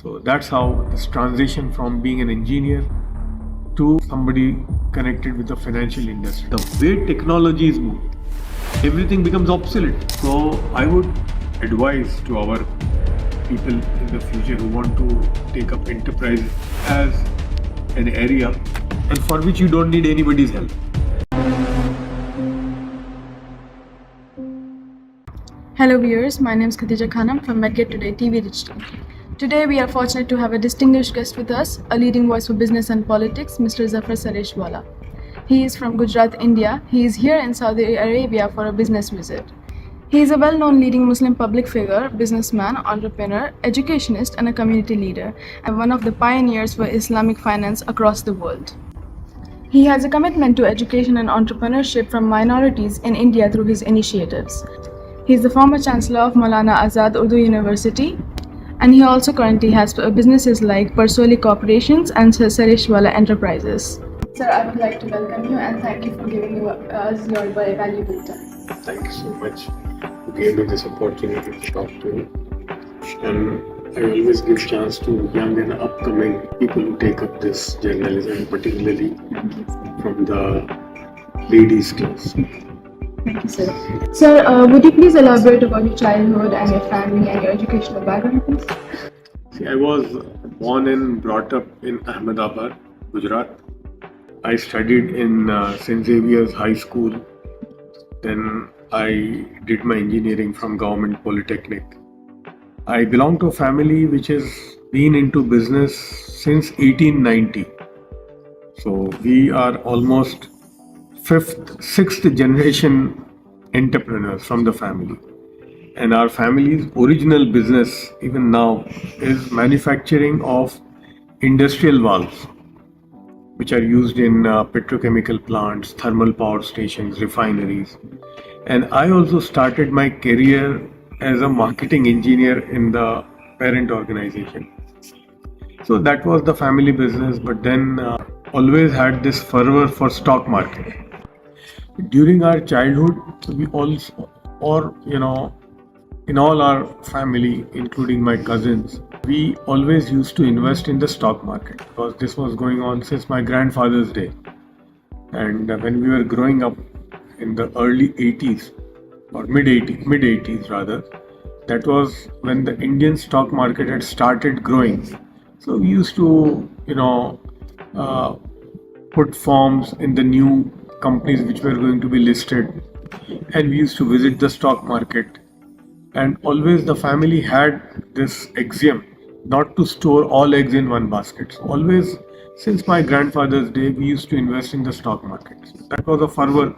So that's how this transition from being an engineer to somebody connected with the financial industry. The way technology is moving, everything becomes obsolete. So I would advise to our people in the future who want to take up enterprise as an area and for which you don't need anybody's help. Hello viewers, my name is Khadija Khanam from Medgate Today TV Digital. Today we are fortunate to have a distinguished guest with us, a leading voice for business and politics, Mr. Zafar Sareshwala. He is from Gujarat, India. He is here in Saudi Arabia for a business visit. He is a well-known leading Muslim public figure, businessman, entrepreneur, educationist and a community leader, and one of the pioneers for Islamic finance across the world. He has a commitment to education and entrepreneurship from minorities in India through his initiatives. He is the former Chancellor of Maulana Azad Urdu University, and he also currently has businesses like Persoli Corporations and Sareshwala Enterprises. Sir, I would like to welcome you and thank you for giving us your very valuable time. Thank you so much for giving me this opportunity to talk to you. And I always give chance to young and upcoming people who take up this journalism, particularly from the ladies class. Thank you, sir. Sir, would you please elaborate about your childhood and your family and your educational background, please? See, I was born and brought up in Ahmedabad, Gujarat. I studied in St. Xavier's High School. Then I did my engineering from Government Polytechnic. I belong to a family which has been into business since 1890. So we are almost sixth generation entrepreneurs from the family. And our family's original business, even now, is manufacturing of industrial valves, which are used in petrochemical plants, thermal power stations, refineries. And I also started my career as a marketing engineer in the parent organization. So that was the family business, but then always had this fervor for stock market. During our childhood, we also, in all our family, including my cousins, we always used to invest in the stock market because this was going on since my grandfather's day. And when we were growing up in the early 80s or mid 80s rather, that was when the Indian stock market had started growing. So we used to, put forms in the new companies which were going to be listed, and we used to visit the stock market. And always the family had this axiom not to store all eggs in one basket. So always, since my grandfather's day, we used to invest in the stock market. So that was a fervor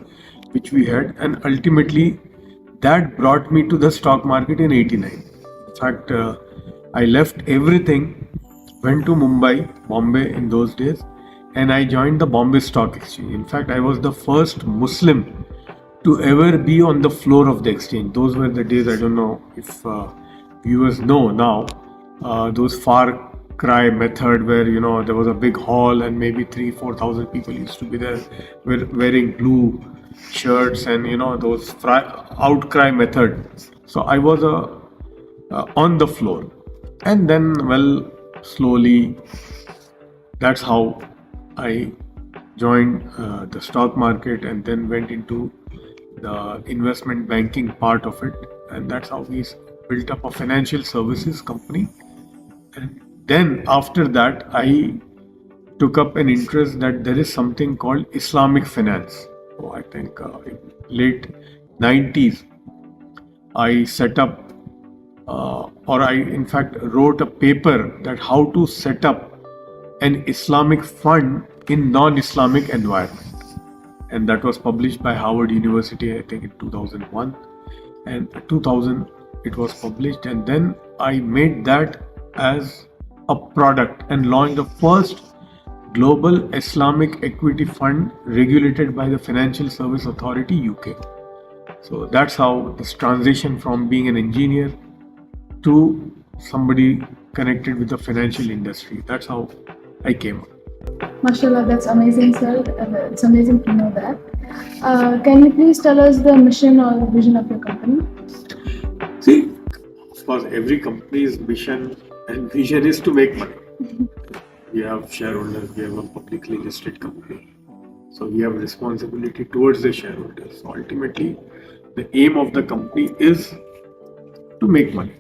which we had, and ultimately that brought me to the stock market in '89. In fact, I left everything, went to Bombay in those days, and I joined the Bombay Stock Exchange. In fact, I was the first Muslim to ever be on the floor of the exchange. Those were the days, I don't know if viewers know now, those far cry method where, there was a big hall and maybe 3,000-4,000 people used to be there wearing blue shirts and, those outcry method. So I was on the floor. And then, slowly, that's how I joined the stock market and then went into the investment banking part of it, and that's how we built up a financial services company. And then after that, I took up an interest that there is something called Islamic finance. So I think in late 90s, I set up or I in fact wrote a paper that how to set up an Islamic fund in non-Islamic environment. And that was published by Harvard University, I think in 2001. And 2000 it was published, and then I made that as a product and launched the first global Islamic equity fund regulated by the Financial Service Authority UK. So that's how this transition from being an engineer to somebody connected with the financial industry, that's how I came up. Mashallah, that's amazing, sir. It's amazing to know that. Can you please tell us the mission or vision of your company? See, of course, every company's mission and vision is to make money. We have shareholders, we have a publicly listed company. So we have responsibility towards the shareholders. So ultimately, the aim of the company is to make money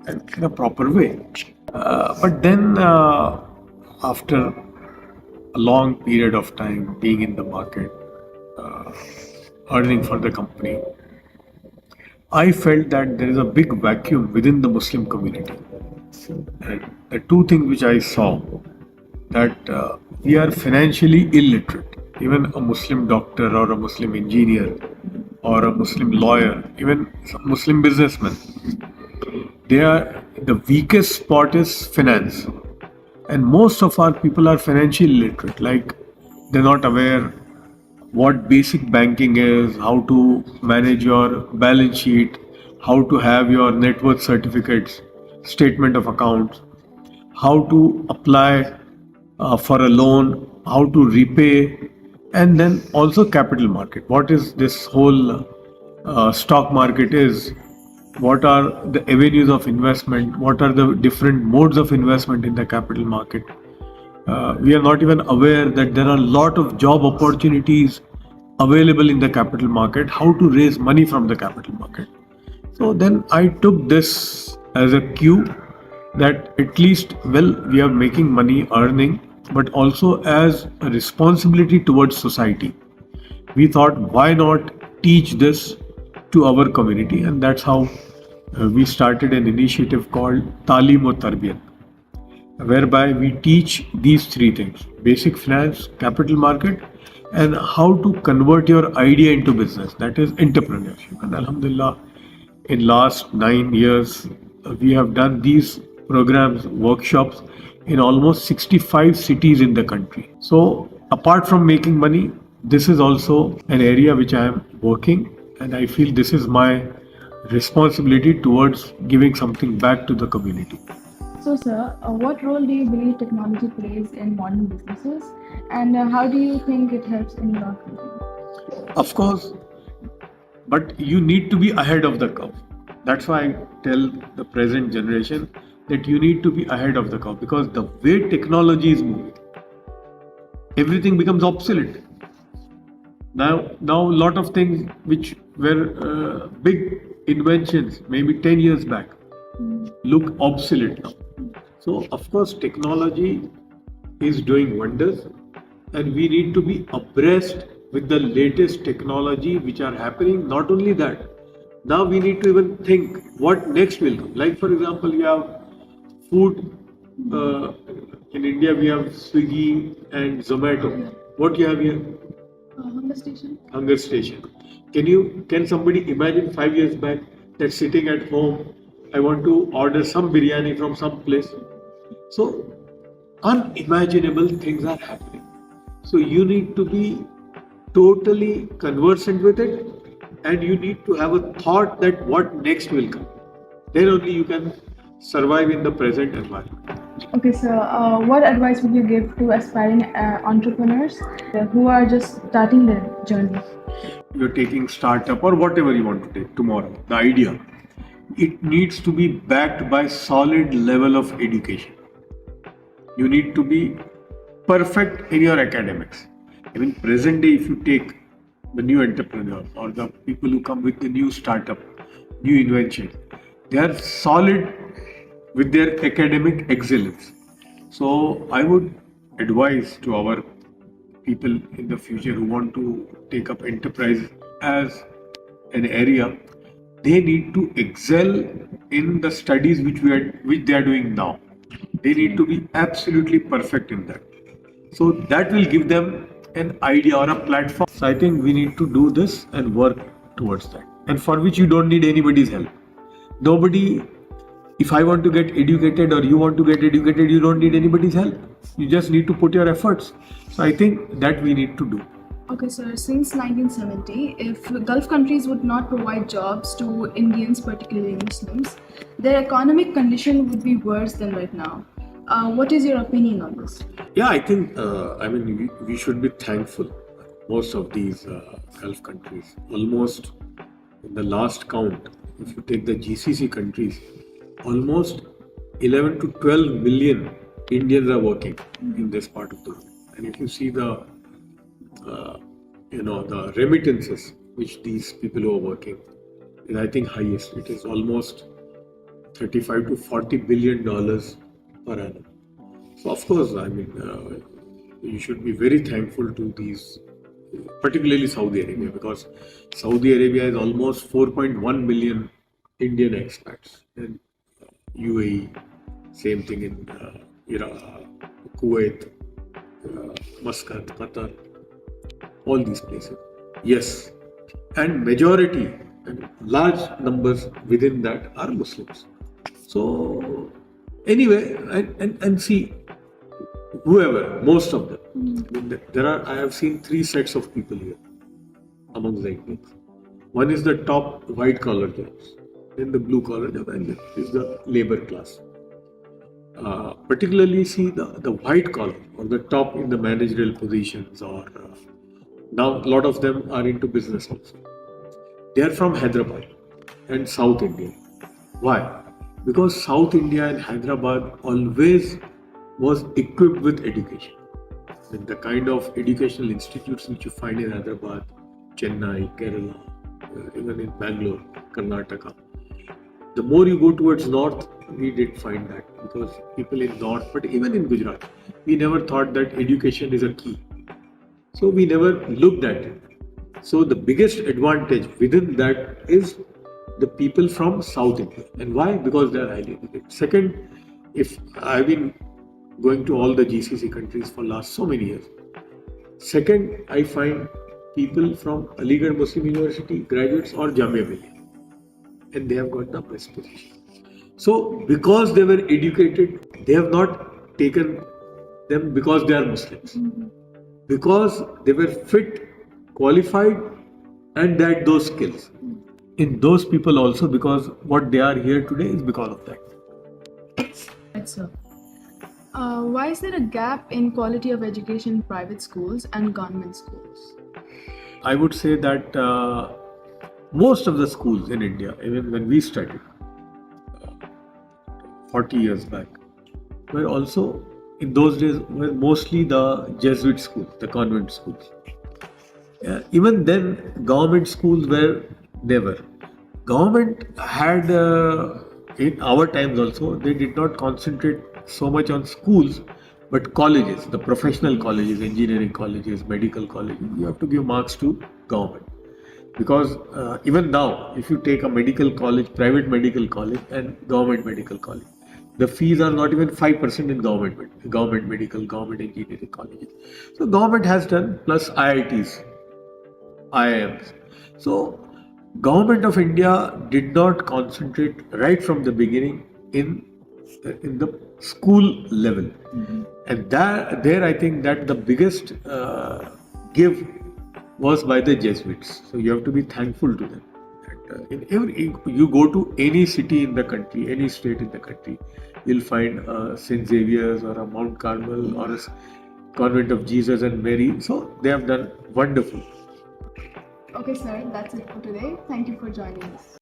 and in a proper way. But then, after a long period of time being in the market, uh, earning for the company, I felt that there is a big vacuum within the Muslim community. And the two things which I saw, that we are financially illiterate. Even a Muslim doctor or a Muslim engineer or a Muslim lawyer, even some Muslim businessmen, they are the weakest spot is finance. And most of our people are financially literate, like they're not aware what basic banking is, how to manage your balance sheet, how to have your net worth certificates, statement of accounts, how to apply for a loan, how to repay, and then also capital market. What is this whole stock market is? What are the avenues of investment? What are the different modes of investment in the capital market? We are not even aware that there are a lot of job opportunities available in the capital market, how to raise money from the capital market. So then I took this as a cue that at least, well, we are making money, earning, but also as a responsibility towards society. We thought, why not teach this to our community? And that's how we started an initiative called Talim o Tarbiyat, whereby we teach these three things: basic finance, capital market, and how to convert your idea into business, that is entrepreneurship. And Alhamdulillah, in last 9 years, we have done these programs, workshops in almost 65 cities in the country. So apart from making money, this is also an area which I am working, and I feel this is my responsibility towards giving something back to the community. So, sir, what role do you believe technology plays in modern businesses, and how do you think it helps in your company? Of course, but you need to be ahead of the curve. That's why I tell the present generation that you need to be ahead of the curve, because the way technology is moving, everything becomes obsolete. Now a lot of things which were big inventions maybe 10 years back look obsolete now. So of course technology is doing wonders, and we need to be abreast with the latest technology which are happening. Not only that, now we need to even think what next will come. Like for example, you have food, in India we have Swiggy and Zomato. What you have here? Hunger station. Hunger station. Can somebody imagine 5 years back that sitting at home, I want to order some biryani from some place? So unimaginable things are happening. So you need to be totally conversant with it, and you need to have a thought that what next will come. Then only you can survive in the present environment. Okay, so what advice would you give to aspiring entrepreneurs who are just starting their journey? You're taking startup or whatever you want to take tomorrow, the idea, it needs to be backed by solid level of education. You need to be perfect in your academics. Even present day, if you take the new entrepreneurs or the people who come with the new startup, new invention, they are solid with their academic excellence. So I would advise to our people in the future who want to take up enterprise as an area, they need to excel in the studies which they are doing now. They need to be absolutely perfect in that. So that will give them an idea or a platform. So I think we need to do this and work towards that. And for which you don't need anybody's help. Nobody, if I want to get educated or you want to get educated, you don't need anybody's help. You just need to put your efforts. So I think that we need to do. Okay, sir, since 1970, if Gulf countries would not provide jobs to Indians, particularly Muslims, their economic condition would be worse than right now. What is your opinion on this? Yeah, I think, we should be thankful. Most of these Gulf countries, almost in the last count, if you take the GCC countries, almost 11 to 12 million Indians are working in this part of the world. And if you see the the remittances which these people who are working is, I think, highest. It is almost 35 to 40 billion dollars per annum. So of course, I mean, you should be very thankful to these, particularly Saudi Arabia, because Saudi Arabia is almost 4.1 million Indian expats, and UAE, same thing in Iraq, Kuwait, Muscat, Qatar, all these places. Yes, and majority and large numbers within that are Muslims. So anyway, and see, whoever, most of them. I mean, I have seen three sets of people here among the Indians. One is the top white collar jobs, then the blue collar job, and then is the labor class. Particularly see the white collar or the top in the managerial positions, or now a lot of them are into business also. They are from Hyderabad and South India. Why? Because South India and Hyderabad always was equipped with education. And the kind of educational institutes which you find in Hyderabad, Chennai, Kerala, even in Bangalore, Karnataka. The more you go towards north, we did find that, because people in north, but even in Gujarat, we never thought that education is a key. So we never looked at it. So the biggest advantage within that is the people from South India. And why? Because they are highly educated. Second, if I've been going to all the GCC countries for last so many years. Second, I find people from Aligarh Muslim University graduates or Jamia Millia, and they have got the best position. So because they were educated, they have not taken them because they are Muslims. Because they were fit, qualified, and they had those skills. In those people also, because what they are here today is because of that. Right, sir. Why is there a gap in quality of education in private schools and government schools? I would say that most of the schools in India, even when we studied 40 years back, were also, in those days, were mostly the Jesuit schools, the convent schools. Even then, government schools were never. Government had, in our times also, they did not concentrate so much on schools, but colleges, the professional colleges, engineering colleges, medical colleges, you have to give marks to government. Because even now, if you take a medical college, private medical college and government medical college, the fees are not even 5% in government medical, government engineering colleges. So government has done, plus IITs, IIMs. So Government of India did not concentrate right from the beginning in the school level, and there I think that the biggest give was by the Jesuits. So you have to be thankful to them. You go to any city in the country, any state in the country, you'll find St. Xavier's or a Mount Carmel or a Convent of Jesus and Mary. So they have done wonderful. Okay, sir, that's it for today. Thank you for joining us.